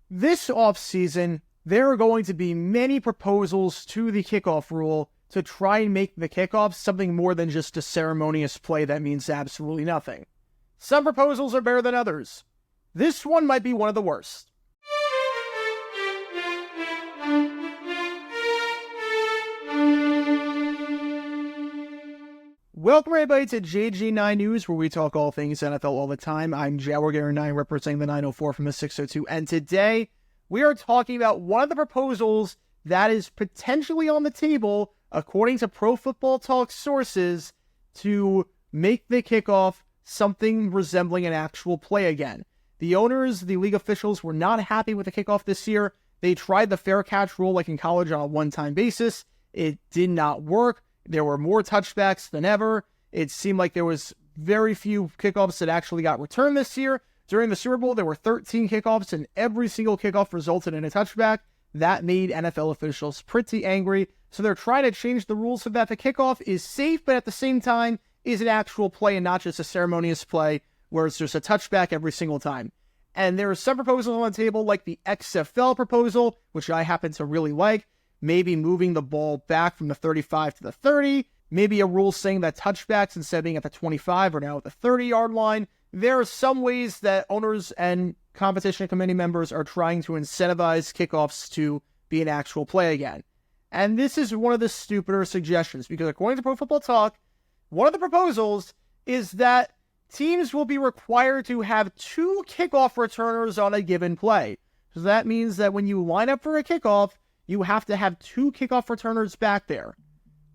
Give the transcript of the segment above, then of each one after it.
This offseason, there are going to be many proposals to the kickoff rule to try and make the kickoff something more than just a ceremonious play that means absolutely nothing. Some proposals are better than others. This one might be one of the worst. Welcome everybody to JG9 News, where we talk all things NFL all the time. I'm Jaguar9, representing the 904 from the 602, and today we are talking about one of the proposals that is potentially on the table, according to Pro Football Talk sources, to make the kickoff something resembling an actual play again. The owners, the league officials, were not happy with the kickoff this year. They tried the fair catch rule like in college on a one-time basis. It did not work. There were more touchbacks than ever. It seemed like there was very few kickoffs that actually got returned this year. During the Super Bowl, there were 13 kickoffs, and every single kickoff resulted in a touchback. That made NFL officials pretty angry. So they're trying to change the rules so that the kickoff is safe, but at the same time is an actual play and not just a ceremonious play where it's just a touchback every single time. And there are some proposals on the table, like the XFL proposal, which I happen to really like. Maybe moving the ball back from the 35 to the 30. Maybe a rule saying that touchbacks, instead of being at the 25, are now at the 30-yard line. There are some ways that owners and competition committee members are trying to incentivize kickoffs to be an actual play again. And this is one of the stupider suggestions, because according to Pro Football Talk, one of the proposals is that teams will be required to have 2 kickoff returners on a given play. So that means that when you line up for a kickoff, you have to have 2 kickoff returners back there.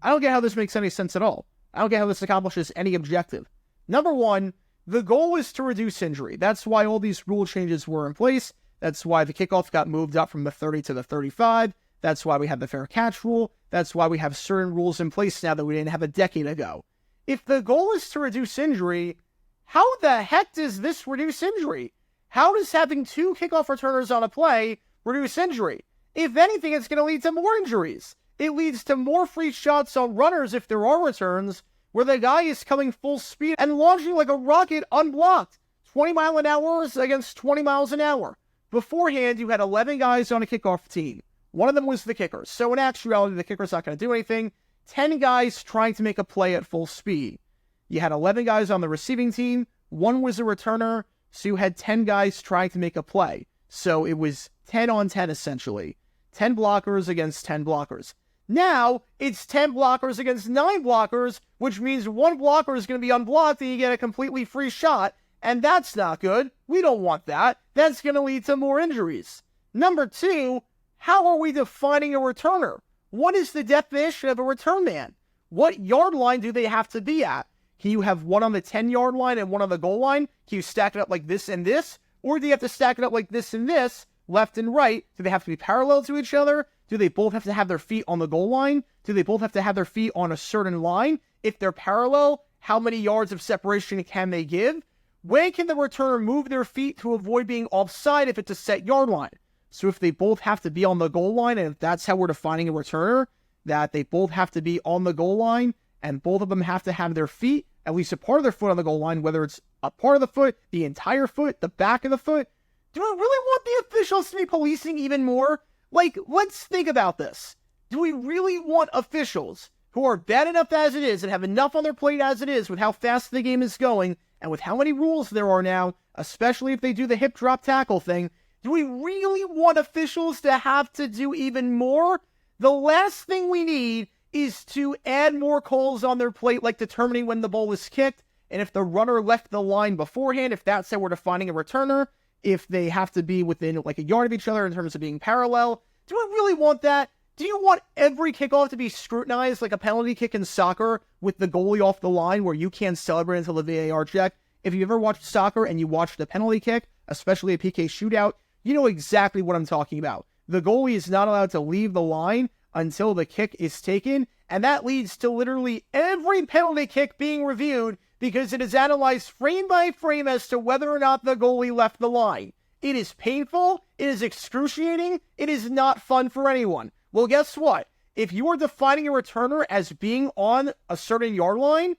I don't get how this makes any sense at all. I don't get how this accomplishes any objective. Number one, the goal is to reduce injury. That's why all these rule changes were in place. That's why the kickoff got moved up from the 30 to the 35. That's why we have the fair catch rule. That's why we have certain rules in place now that we didn't have a decade ago. If the goal is to reduce injury, how the heck does this reduce injury? How does having 2 kickoff returners on a play reduce injury? If anything, it's going to lead to more injuries. It leads to more free shots on runners if there are returns, where the guy is coming full speed and launching like a rocket unblocked. 20 miles an hour against 20 miles an hour. Beforehand, you had 11 guys on a kickoff team. One of them was the kicker. So in actuality, the kicker's not going to do anything. 10 guys trying to make a play at full speed. You had 11 guys on the receiving team. 1 was a returner. So you had 10 guys trying to make a play. So it was 10 on 10 essentially. 10 blockers against 10 blockers. Now, it's 10 blockers against 9 blockers, which means 1 blocker is going to be unblocked and you get a completely free shot, and that's not good. We don't want that. That's going to lead to more injuries. Number 2, how are we defining a returner? What is the definition of a return man? What yard line do they have to be at? Can you have 1 on the 10-yard line and 1 on the goal line? Can you stack it up like this and this? Or do you have to stack it up like this and this? Left and right? Do they have to be parallel to each other? Do they both have to have their feet on the goal line? Do they both have to have their feet on a certain line? If they're parallel, how many yards of separation can they give? When can the returner move their feet to avoid being offside if it's a set yard line? So if they both have to be on the goal line, and if that's how we're defining a returner, that they both have to be on the goal line, and both of them have to have their feet, at least a part of their foot on the goal line, whether it's a part of the foot, the entire foot, the back of the foot, do we really want the officials to be policing even more? Like, let's think about this. Do we really want officials who are bad enough as it is and have enough on their plate as it is with how fast the game is going and with how many rules there are now, especially if they do the hip drop tackle thing, do we really want officials to have to do even more? The last thing we need is to add more calls on their plate, like determining when the ball was kicked, and if the runner left the line beforehand, if that's how we're defining a returner, if they have to be within like a yard of each other in terms of being parallel. Do we really want that? Do you want every kickoff to be scrutinized like a penalty kick in soccer with the goalie off the line where you can't celebrate until the VAR check? If you ever watched soccer and you watched a penalty kick, especially a PK shootout, you know exactly what I'm talking about. The goalie is not allowed to leave the line until the kick is taken, and that leads to literally every penalty kick being reviewed because it is analyzed frame by frame as to whether or not the goalie left the line. It is painful, it is excruciating, it is not fun for anyone. Well, guess what? If you are defining a returner as being on a certain yard line,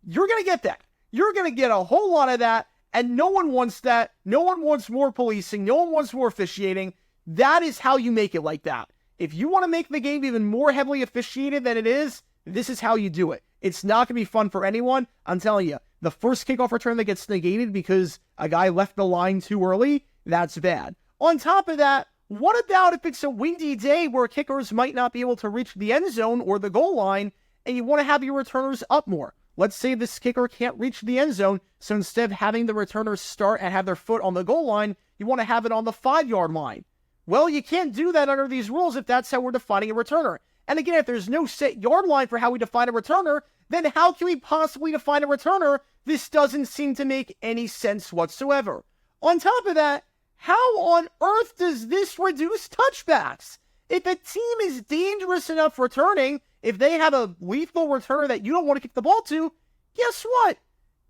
you're going to get that. You're going to get a whole lot of that, And no one wants that. No one wants more policing. No one wants more officiating. That is how you make it like that. If you want to make the game even more heavily officiated than it is, this is how you do it. It's not going to be fun for anyone. I'm telling you, the first kickoff return that gets negated because a guy left the line too early, that's bad. On top of that, what about if it's a windy day where kickers might not be able to reach the end zone or the goal line, and you want to have your returners up more? Let's say this kicker can't reach the end zone, so instead of having the returners start and have their foot on the goal line, you want to have it on the 5-yard line. Well, you can't do that under these rules if that's how we're defining a returner. And again, if there's no set yard line for how we define a returner, then how can we possibly define a returner? This doesn't seem to make any sense whatsoever. On top of that, how on earth does this reduce touchbacks? If a team is dangerous enough returning, if they have a lethal returner that you don't want to kick the ball to, guess what?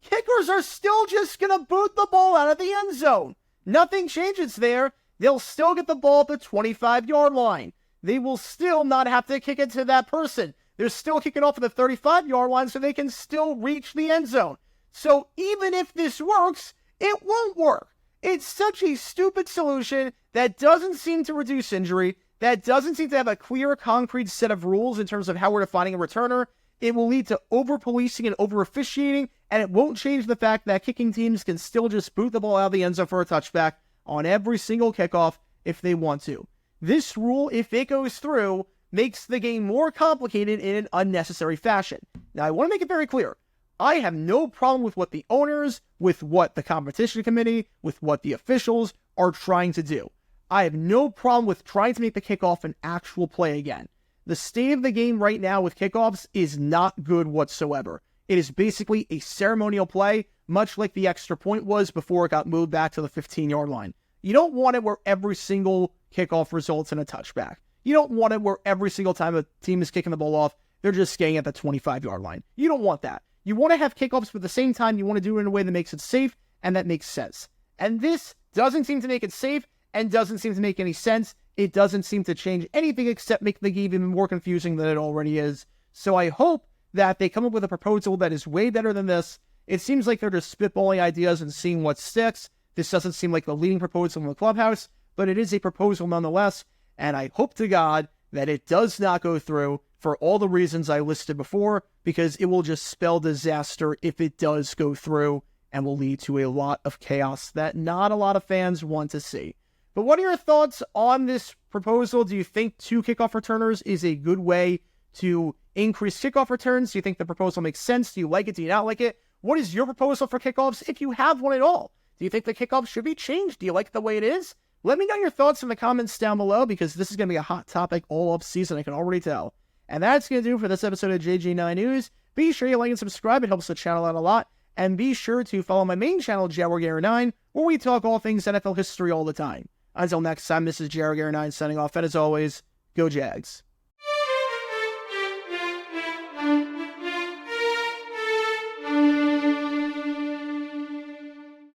Kickers are still just going to boot the ball out of the end zone. Nothing changes there. They'll still get the ball at the 25-yard line. They will still not have to kick it to that person. They're still kicking off at the 35-yard line so they can still reach the end zone. So even if this works, it won't work. It's such a stupid solution that doesn't seem to reduce injury, that doesn't seem to have a clear, concrete set of rules in terms of how we're defining a returner. It will lead to over-policing and over-officiating, and it won't change the fact that kicking teams can still just boot the ball out of the end zone for a touchback on every single kickoff if they want to. This rule, if it goes through, makes the game more complicated in an unnecessary fashion. Now, I want to make it very clear. I have no problem with what the owners, with what the competition committee, with what the officials are trying to do. I have no problem with trying to make the kickoff an actual play again. The state of the game right now with kickoffs is not good whatsoever. It is basically a ceremonial play, much like the extra point was before it got moved back to the 15-yard line. You don't want it where every single kickoff results in a touchback. You don't want it where every single time a team is kicking the ball off, they're just staying at the 25-yard line. You don't want that. You want to have kickoffs, but at the same time, you want to do it in a way that makes it safe and that makes sense. And this doesn't seem to make it safe and doesn't seem to make any sense. It doesn't seem to change anything except make the game even more confusing than it already is. So I hope that they come up with a proposal that is way better than this. It seems like they're just spitballing ideas and seeing what sticks. This doesn't seem like the leading proposal in the clubhouse, but it is a proposal nonetheless, and I hope to God that it does not go through for all the reasons I listed before, because it will just spell disaster if it does go through and will lead to a lot of chaos that not a lot of fans want to see. But what are your thoughts on this proposal? Do you think 2 kickoff returners is a good way to increase kickoff returns? Do you think the proposal makes sense? Do you like it? Do you not like it? What is your proposal for kickoffs, if you have one at all? Do you think the kickoff should be changed? Do you like the way it is? Let me know your thoughts in the comments down below, because this is going to be a hot topic all off season, I can already tell. And that's going to do for this episode of JG9 News. Be sure you like and subscribe. It helps the channel out a lot. And be sure to follow my main channel, JaguarGamer9, where we talk all things NFL history all the time. Until next time, this is JaguarGamer9 signing off. And as always, go Jags.